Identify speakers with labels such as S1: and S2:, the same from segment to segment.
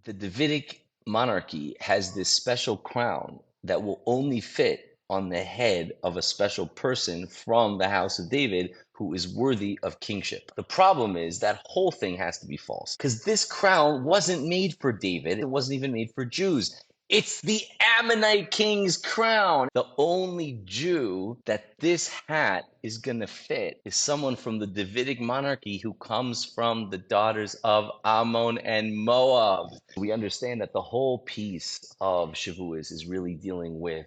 S1: the Davidic monarchy has this special crown that will only fit on the head of a special person from the house of David who is worthy of kingship. The problem is that whole thing has to be false because this crown wasn't made for David. It wasn't even made for Jews. It's the Ammonite king's crown. The only Jew that this hat is going to fit is someone from the Davidic monarchy who comes from the daughters of Ammon and Moab. We understand that the whole piece of Shavuos is really dealing with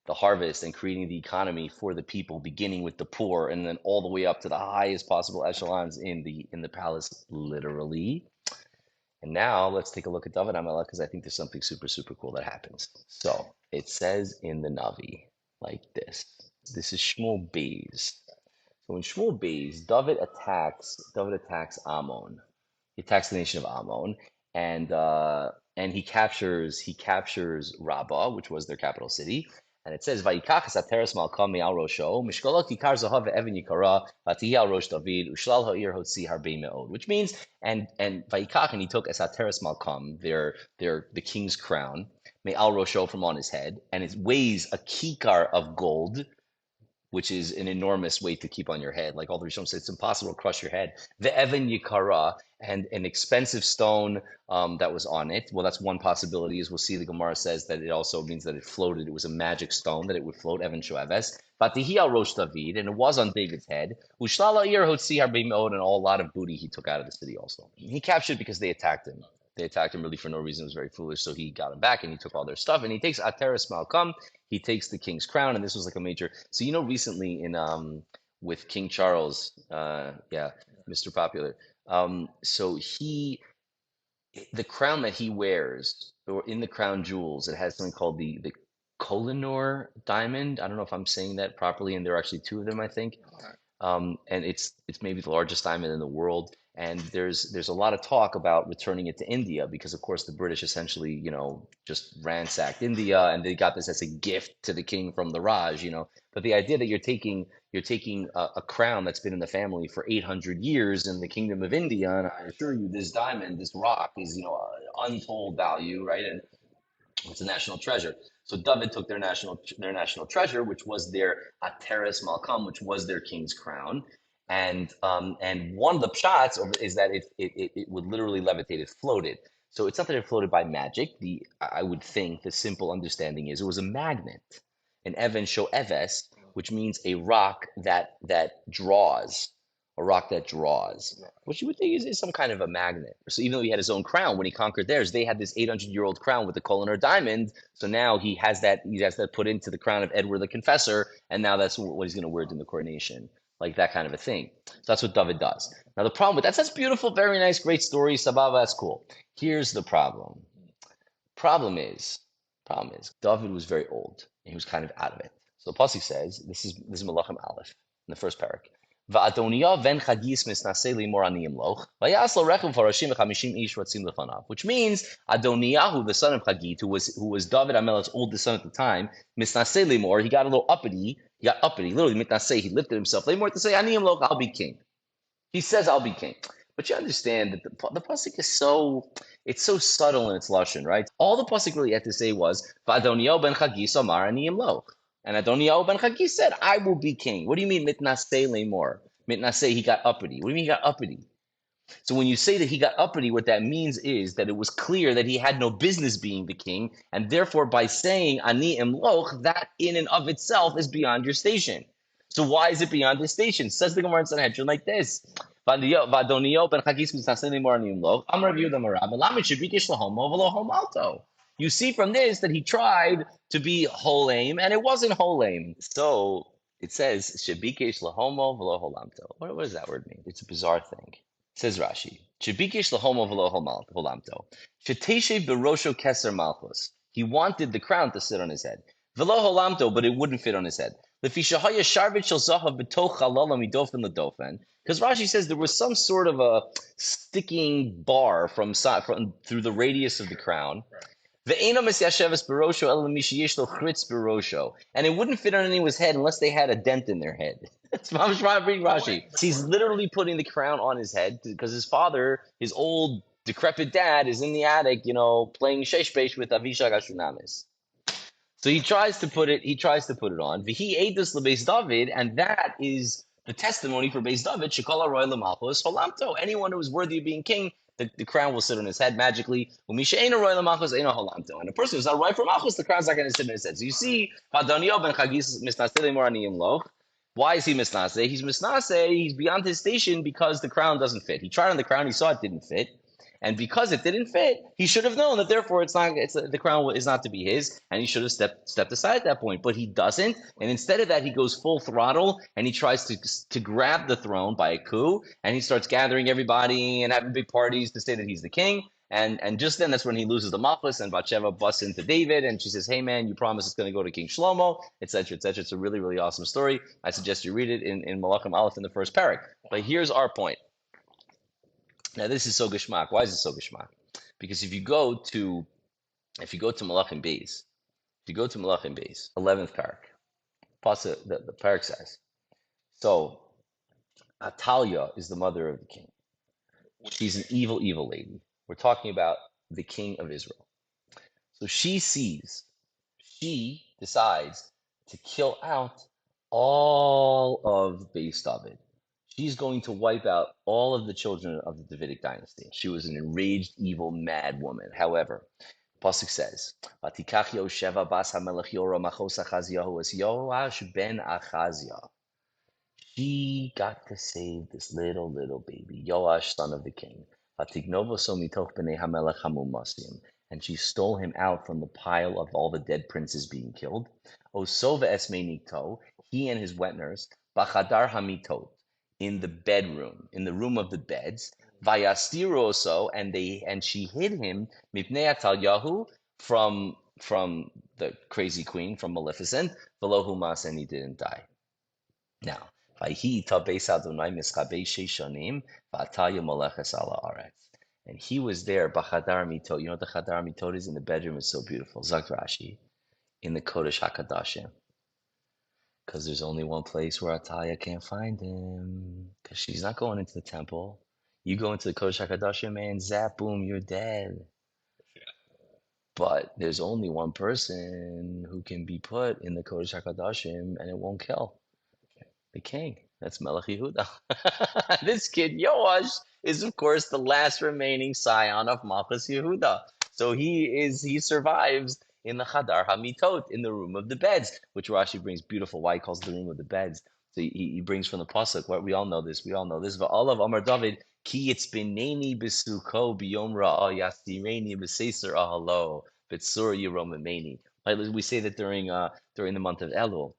S1: the harvest and creating the economy for the people, beginning with the poor and then all the way up to the highest possible echelons in the palace, literally. And now let's take a look at David HaMelech because I think there's something super, super cool that happens. So it says in the Navi like this. This is Shmuel Beis. So in Shmuel Beis, David attacks Ammon. He attacks the nation of Ammon, and he captures Rabbah, which was their capital city. And it says, "Vayikach esateres malka me'al rosho, mishkolot kikar zahav ve'even yikara, v'tihi al rosh David, ushlal ha'ir hotzi harbe me'od." Which means, and Vayikach, and he took esateres malkam, the king's crown, me'al rosho, from on his head, and it weighs a kikar of gold, which is an enormous weight to keep on your head. Like all the Rishonim say, it's impossible to crush your head. The Evan Yikara, and an expensive stone that was on it. Well, that's one possibility. As we'll see, the Gemara says that it also means that it floated. It was a magic stone, that it would float, Evan Shoeves. Vatihi al Rosh David, and it was on David's head. Ushlal ha'ir hotzi harbe me'od, and a lot of booty he took out of the city also. He captured because they attacked him. They attacked him really for no reason. It was very foolish. So he got him back and he took all their stuff. And he takes Ateres Malkam. He takes the king's crown. And this was like a major. So recently in with King Charles, Mr. Popular. So the crown that he wears, or in the crown jewels, it has something called the Kohinoor diamond. I don't know if I'm saying that properly. And there are actually two of them, I think. And it's maybe the largest diamond in the world. And there's a lot of talk about returning it to India because, of course, the British essentially, just ransacked India, and they got this as a gift to the king from the Raj, But the idea that you're taking a crown that's been in the family for 800 years in the kingdom of India, and I assure you, this diamond, this rock, is untold value, right? And it's a national treasure. So David took their national treasure, which was their Ateres Malkam, which was their king's crown. And one of the pshat is that it would literally levitate. It floated. So it's not that it floated by magic. I would think the simple understanding is it was a magnet, an Evan Shoeves, which means a rock that draws, a rock that draws, which you would think is some kind of a magnet. So even though he had his own crown when he conquered theirs, they had this 800-year-old crown with the Kohinoor diamond. So now he has that put into the crown of Edward the Confessor, and now that's what he's going to wear in the coronation. Like that kind of a thing. So that's what David does. Now the problem with that's beautiful, very nice, great story, sababa, that's cool. Here's the problem. Problem is, David was very old and he was kind of out of it. So the pasuk says, this is Melachim Aleph in the first parak. Va'adoniya ven chagis misnasei limor aniyim loch vayas lo rechem farashim v'chamishim ish ratzim lefanav. Which means Adoniyahu, the son of Chagit, who was David HaMelech's oldest son at the time, misnasei limor, he got a little uppity. He got uppity, literally mitnasei. He lifted himself. Limor to say aniyim loch, I'll be king. He says I'll be king. But you understand that the pasuk is so subtle in its lashon, right? All the pasuk really had to say was Va'adoniyahu ben Chagis amar aniyim loch. And Adoniyahu ben Chagis said, I will be king. What do you mean, mitnasei lemor? Mitnasei, he got uppity. What do you mean he got uppity? So when you say that he got uppity, what that means is that it was clear that he had no business being the king, and therefore by saying ani imloch, that in and of itself is beyond your station. So why is it beyond his station? Says the Gemara in Sanhedrin like this. Va'adoniyahu ben Chagis mitnasei lemor ani imloch. Amar Rabbi Yehuda Marab, Lama shebikesh lahomo v'lo homalto. You see from this that he tried to be holem, and it wasn't holem. So it says, Shebikesh lahomo v'lo holamto. What does that word mean? It's a bizarre thing. It says Rashi, Shebikesh lahomo v'lo holamto. Sheteshe berosho keser malchus. He wanted the crown to sit on his head. V'lo holamto, but it wouldn't fit on his head. Because Rashi says there was some sort of a sticking bar from through the radius of the crown. And it wouldn't fit on anyone's head unless they had a dent in their head. That's Rashi. He's literally putting the crown on his head because his father, his old decrepit dad is in the attic, playing sheshbesh with Avishag Ashunamis. So he tries to put it. He tries to put it on. V'hi edus lebeis David, and that is the testimony for Beis David. Shekala roy lemalchus holamto. Anyone who is worthy of being king, the crown will sit on his head magically. Umisheina roy lemalchus eino holamto. And a person who's not right for malchus, the crown's not going to sit on his head. So you see, Hadonio ben Chagis misnaseh moraniyim loch. Why is he misnaseh? He's misnaseh. He's beyond his station because the crown doesn't fit. He tried on the crown. He saw it didn't fit. And because it didn't fit, he should have known that therefore the crown is not to be his, and he should have stepped aside at that point. But he doesn't, and instead of that, he goes full throttle and he tries to grab the throne by a coup, and he starts gathering everybody and having big parties to say that he's the king. And just then, that's when he loses the malchus, and Bathsheba busts into David, and she says, "Hey man, you promised it's going to go to King Shlomo, etc., etc." It's a really, really awesome story. I suggest you read it in Malachim Aleph in the first parak. But here's our point. Now this is so geshmak. Why is it so geshmak? Because if you go to Malachim Beis, 11th parak, the parak says, so Atalia is the mother of the king. She's an evil, evil lady. We're talking about the king of Israel. So she decides to kill out all of Beis David. She's going to wipe out all of the children of the Davidic dynasty. She was an enraged, evil, mad woman. However, Pasuk says, "Vatikach Yosheva bas hamelech Yoram achos Achaziyahu es Yoash ben Achazia." She got to save this little baby, Yoash, son of the king. Vatignovo so mitoch bnei hamelech hamumasim, and she stole him out from the pile of all the dead princes being killed. Osova esmeinito, he and his wet nurse, bachadar hamitot, in the bedroom, in the room of the beds. Vayastiroso, and she hid him mipnei Atalyahu from the crazy queen, from Maleficent. Velohu mas, and he didn't die. Now, Vayhi tabeis Adonai mischabei sheishanim v'atayu moleches ala aretz. And he was there, b'chadar mitot. You know what the chadar mitot is? In the bedroom. It's so beautiful. Zak Rashi, in the Kodesh HaKadoshim. Because there's only one place where Atalia can't find him. Because she's not going into the temple. You go into the Kodesh HaKadoshim, man, zap, boom, you're dead. But there's only one person who can be put in the Kodesh HaKadoshim and it won't kill. The king. That's Melech Yehuda. This kid, Yoash, is of course the last remaining scion of Malchus Yehuda. So he survives in the Chadar HaMitot, in the room of the beds, which Rashi brings beautiful. Why he calls the room of the beds. So he brings from the pasuk. What we all know this. Va'alav Amar David ki itzbineni besuko biyom ra'ah yastireni b'seiser ahalo b'tzur yiromemeni. We say that during the month of Elul.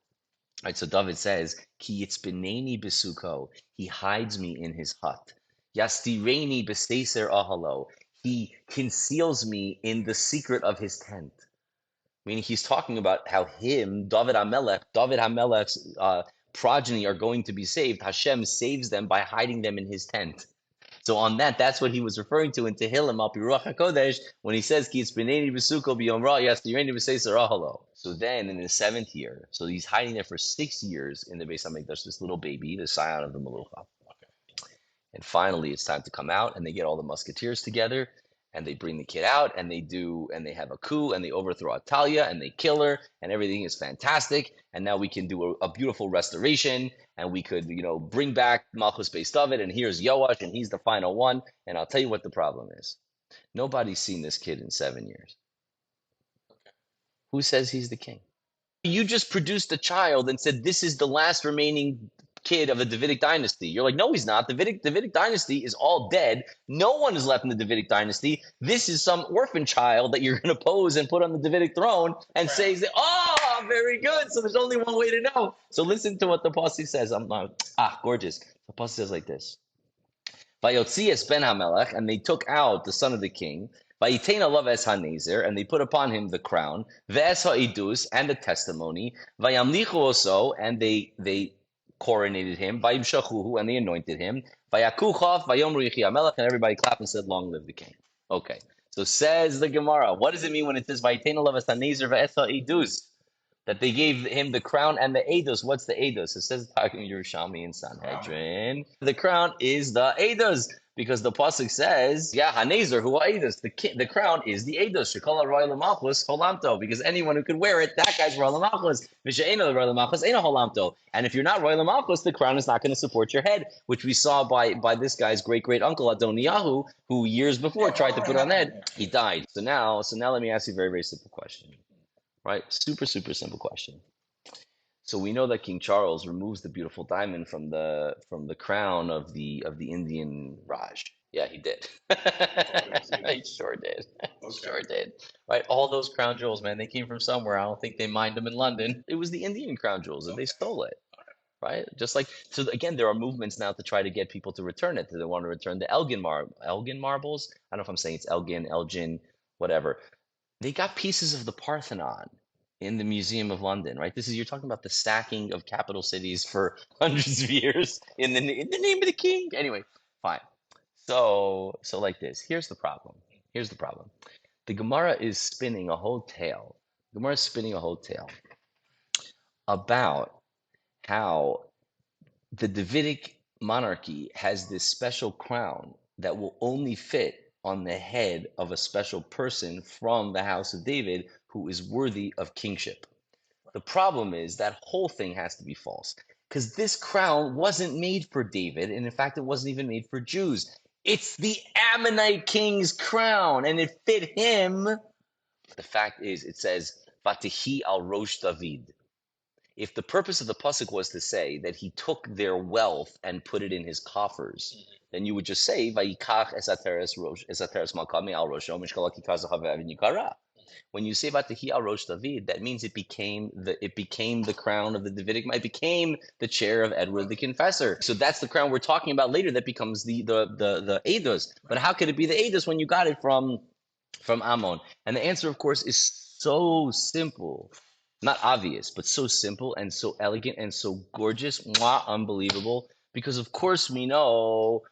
S1: Right, so David says, "Ki yitzbineni besuko." He hides me in his hut. Yastireni b'seiser ahalo. He conceals me in the secret of his tent. Meaning, he's talking about how David HaMelech's progeny are going to be saved. Hashem saves them by hiding them in his tent. So on that's what he was referring to in Tehillim al Piruach HaKodesh when he says, "Ki itzbineni besuko b'yom ra yastireni b'seiser ahalo." So then, in the 7th year, so he's hiding there for 6 years in the Beis Hamikdash, this little baby, the scion of the Melucha. And finally, it's time to come out, and they get all the musketeers together, and they bring the kid out, and they have a coup, and they overthrow Atalia, and they kill her, and everything is fantastic. And now we can do a beautiful restoration, and we could, bring back Malchus Beis David, and here's Yoash, and he's the final one. And I'll tell you what the problem is. Nobody's seen this kid in 7 years. Who says he's the king? You just produced a child and said this is the last remaining kid of the Davidic dynasty. You're like, no, he's not. The Davidic dynasty is all dead. No one is left in the Davidic dynasty. This is some orphan child that you're going to pose and put on the Davidic throne and say, oh, very good. So there's only one way to know. So listen to what the pasuk says. Gorgeous. The pasuk says like this. Vayotzias ben Hamelech, and they took out the son of the king. Vayitein alav es hanezer, and they put upon him the crown. Ve'es ha'idus, and the testimony. Vayamlichu oso, and they coronated him. Vayimshachuhu, and they anointed him. Vayakuchav, vayomru yichi hamelech, and everybody clapped and said, "Long live the king." Okay, so says the Gemara. What does it mean when it says Vayitein alav es hanezer ve'es ha'idus? That they gave him the crown and the eidos. What's the eidos? It says talking Yerushalmi in Sanhedrin. The crown is the eidos. because the pasuk says, "Yeah, hanezer hu ha'edus." The crown is the edus. Shekol ha'roy l'malchus holamto. Because anyone who could wear it, that guy's roy l'malchus. V'she'ena roy l'malchus ena holamto. And if you're not roy l'malchus, the crown is not going to support your head, which we saw by this guy's great great uncle Adoniyahu, who years before tried to put on head. He died. So now let me ask you a very very simple question, right? Super super simple question. So we know that King Charles removes the beautiful diamond from the crown of the Indian Raj. Yeah, he did. He sure did. He sure did. Right? All those crown jewels, man, they came from somewhere. I don't think they mined them in London. It was the Indian crown jewels, and they stole it. Right? Just like so. Again, there are movements now to try to get people to return it. They want to return the Elgin marbles. I don't know if I'm saying it's Elgin, whatever. They got pieces of the Parthenon in the Museum of London, right? You're talking about the sacking of capital cities for hundreds of years in the name of the king. Anyway, fine. So like this. Here's the problem. Here's the problem. The Gemara is spinning a whole tale. The Gemara is spinning a whole tale about how the Davidic monarchy has this special crown that will only fit on the head of a special person from the house of David who is worthy of kingship. The problem is that whole thing has to be false because this crown wasn't made for David, and in fact, it wasn't even made for Jews. It's the Ammonite king's crown, and it fit him. The fact is, it says, Vatihi al Rosh David. If the purpose of the pasuk was to say that he took their wealth and put it in his coffers, then you would just say, "Vayikach esateres malkami al rosho mishkala kikar zahav yikara." When you say "Vatihi al rosh David," that means it became the crown of the Davidic. It became the chair of Edward the Confessor. So that's the crown we're talking about later. That becomes the edus. But how could it be the edus when you got it from Ammon? And the answer, of course, is so simple. Not obvious, but so simple and so elegant and so gorgeous. Mwah, unbelievable. Because of course we know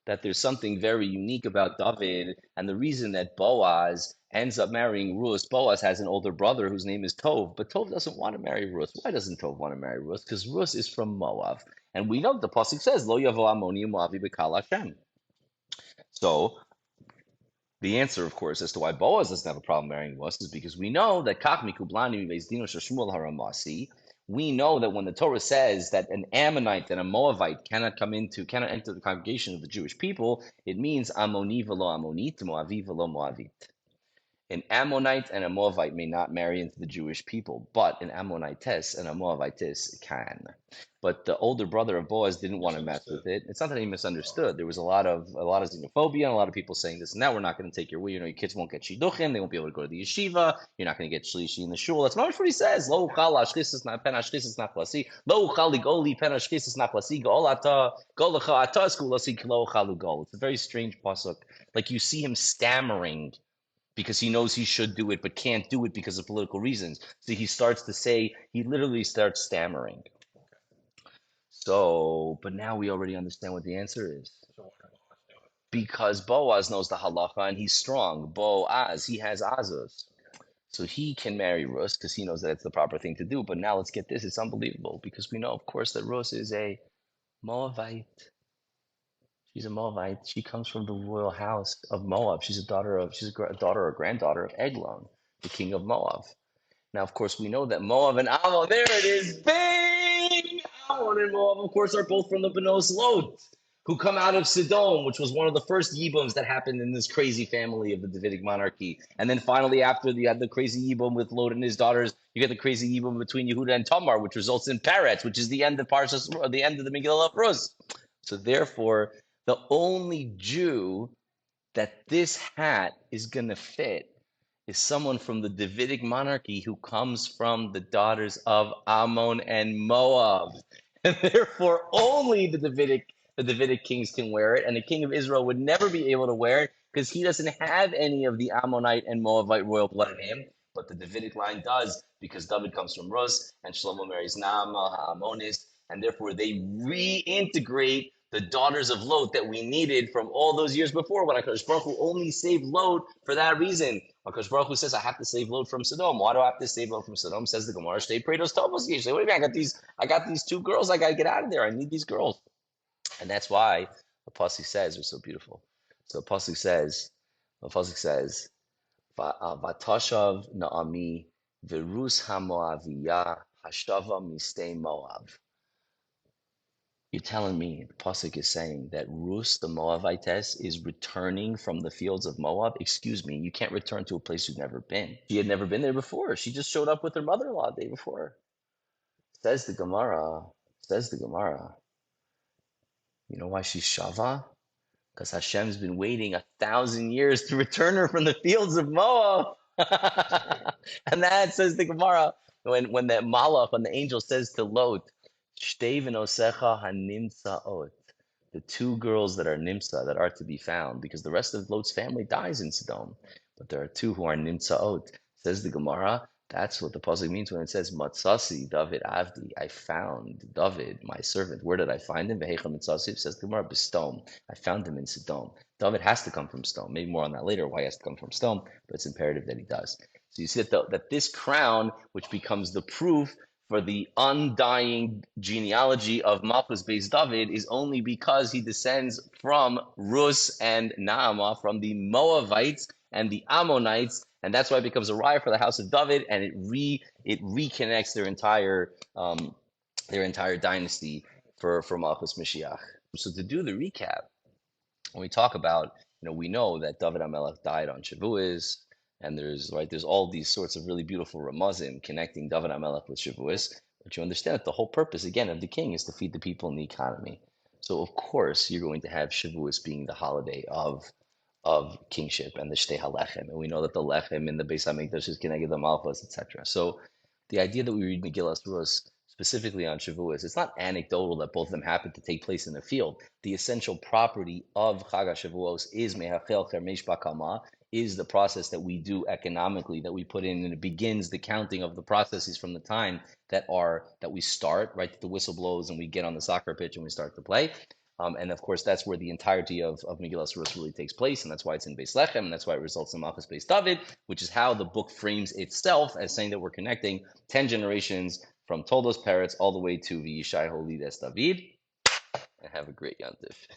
S1: that there's something very unique about David. And the reason that Boaz ends up marrying Ruth, Boaz has an older brother whose name is Tov, but Tov doesn't want to marry Ruth. Why doesn't Tov want to marry Ruth? Because Ruth is from Moab. And we know the Pasuk says, Lo yavo Ammoni Moavi b'kal Hashem. So the answer, of course, as to why Boaz doesn't have a problem marrying Ruth is because we know that Kach Mikublani Vezdino Shmuel Haramasi. We know that when the Torah says that an Ammonite and a Moabite cannot enter the congregation of the Jewish people, it means Ammoni velo Ammonit, Moavi velo Moavit. An Ammonite and a Moabite may not marry into the Jewish people, but an Ammonitess and a Moabitess can. But the older brother of Boaz didn't want to mess with it. It's not that he misunderstood. There was a lot of xenophobia and a lot of people saying this and that. We're not going to take your your kids won't get shidduchim. They won't be able to go to the yeshiva. You're not going to get shlishi in the shul. That's not what he says. Lo uchal ashchisis not pen ashchisis not plasi. Lo uchal ligoli pen ashchisis not plasi. Gol ata gol lecha ata skulasi lo uchalu gol. It's a very strange pasuk. Like you see him stammering because he knows he should do it but can't do it because of political reasons. So he literally starts stammering. So, but now we already understand what the answer is. Because Boaz knows the halacha and he's strong. Boaz, he has azus. So he can marry Rus because he knows that it's the proper thing to do. But now let's get this. It's unbelievable because we know, of course, that Rus is a Moabite. She's a Moabite. She comes from the royal house of Moab. She's a daughter or granddaughter of Eglon, the king of Moab. Now, of course, we know that Moab and Ammon, there it is, bing! Ammon and Moab, of course, are both from the Benos Lot, who come out of Sidon, which was one of the first Yibums that happened in this crazy family of the Davidic monarchy. And then finally, after you had the crazy Yibum with Lot and his daughters, you get the crazy Yibum between Yehuda and Tamar, which results in Peretz, which is the end of the end of the Megillah of Rus. So therefore, the only Jew that this hat is going to fit is someone from the Davidic monarchy who comes from the daughters of Ammon and Moab. And therefore, only the Davidic kings can wear it, and the king of Israel would never be able to wear it because he doesn't have any of the Ammonite and Moabite royal blood in him. But the Davidic line does because David comes from Rus and Shlomo marries Naamah Ha'amonist, and therefore they reintegrate the daughters of Lot that we needed from all those years before when HaKadosh Baruch Hu only saved Lot for that reason. HaKadosh Baruch Hu says, I have to save Lot from Sodom. Why do I have to save Lot from Sodom? Says the Gemara, Shtei Prados Tovos Yesh. What do you mean? I got these two girls. I got to get out of there. I need these girls. And that's why The pasuk says, "It's so beautiful." So the pasuk says, "Vatashav Naami virus hamoaviyah hashtava mistei Moab." You're telling me the pasuk is saying that Rus, the Moabitess, is returning from the fields of Moab? Excuse me, you can't return to a place you've never been. She had never been there before. She just showed up with her mother-in-law the day before. Says the Gemara. Says the Gemara. You know why she's Shava? Because Hashem's been waiting 1,000 years to return her from the fields of Moab. And that says the Gemara, when that Malach, when the angel says to Lot, Shtei v'nosecha hanimtzaot, the two girls that are nimsa, that are to be found, because the rest of Lot's family dies in Sodom, but there are two who are nimtzaot. Says the Gemara, that's what the pasuk means when it says Matsasi David Avdi. I found David, my servant. Where did I find him? Vehecha Matsasi, says the Gemara, Bestom. I found him in Sodom. David has to come from Sodom. Maybe more on that later, why he has to come from Sodom, but it's imperative that he does. So you see that this crown, which becomes the proof for the undying genealogy of Malchus Beis David, is only because he descends from Rus and Naamah, from the Moabites and the Ammonites, and that's why it becomes a raya for the house of David, and it reconnects their entire dynasty for Malchus Mashiach. So to do the recap, when we talk about, we know that David HaMelech died on Shavuos, and there's all these sorts of really beautiful ramazim connecting David HaMelech with Shavuos, but you understand that the whole purpose, again, of the king is to feed the people in the economy. So, of course, you're going to have Shavuos being the holiday of kingship and the Shtei HaLechem. And we know that the Lechem in the Beis HaMikdash is Keneged the Malchus, etc. So the idea that we read Megillas Rus specifically on Shavuos, it's not anecdotal that both of them happen to take place in the field. The essential property of Chag HaShavuos is Mehachel Chermesh Bakama, is the process that we do economically, that we put in, and it begins the counting of the processes from the time that we start, right? The whistle blows and we get on the soccer pitch and we start to play. And of course, that's where the entirety of Megillas Rus really takes place, and that's why it's in Beis Lechem, and that's why it results in Malchus Beis David, which is how the book frames itself as saying that we're connecting 10 generations from Toldos Peretz all the way to V'yishai Holides David. And have a great Yontif.